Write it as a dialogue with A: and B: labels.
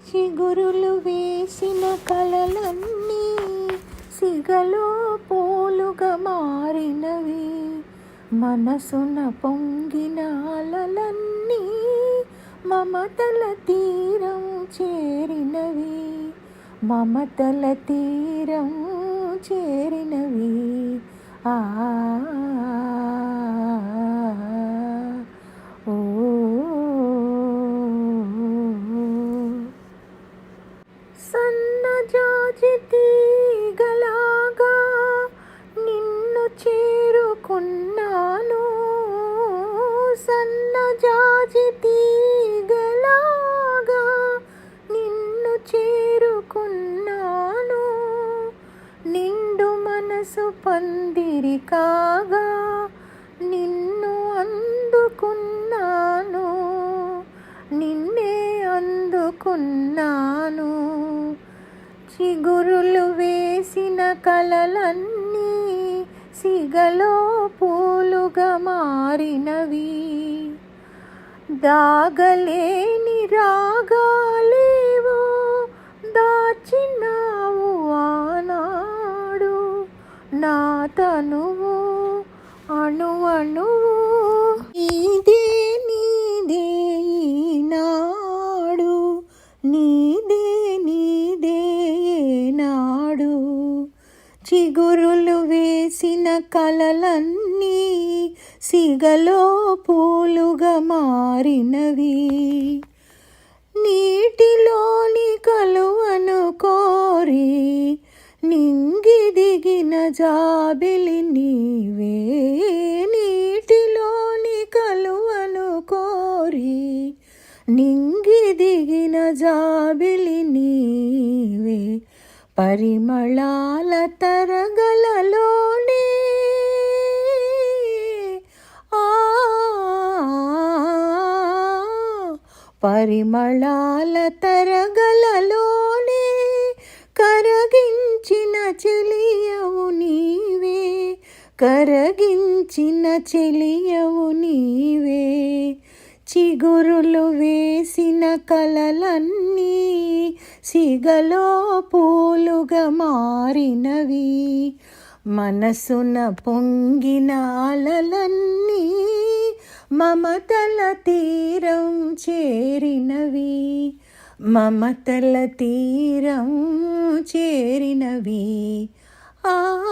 A: చిగురులు వేసిన కలలన్నీ సిగలో పూలుగా మారినవి. మనసున పొంగిన అలలన్నీ మమతల తీరం చేరినవి. మమతల తీరం చేరినవి. ఆ ఓ సన్నజాజి తీగలాగా నిన్ను చేరుకున్నాను. సన్నజాజి తీగలాగా నిన్ను చేరుకున్నాను. నిండు మనసు పందిరి కాగా నిన్ను అందుకున్నాను. నిన్నే అందుకున్నాను. చిగురులు వేసిన కలలన్నీ సిగలో పూలుగా మారినవి. దాగలేని రాగాలేవో దాచినావు ఆనాడు. నా తనువు అణువణువు నీదే నీదే ఈనాడు. నీదే నీదే ఏనాడు. చిగురులు వేసిన కలలన్నీ సిగలో పూలుగా మారినవి. నీటిలోని కలువను కోరి నింగి దిగిన జాబిలి నీవే. నీటిలోని కలువను కోరి నింగి దిగిన జాబిలి నీవే. పరిమళాల తరగలలోనే పరిమళాల తరగలలోనే కరగించిన చెలియవు నీవే. కరగించిన చెలియవు నీవే. చిగురులు వేసిన కలలన్నీ సిగలో పూలుగా మారినవి. మనసున పొంగిన అలలన్నీ మమతల తీరం చేరినవి. మమతల తీరం చేరినవి. ఆ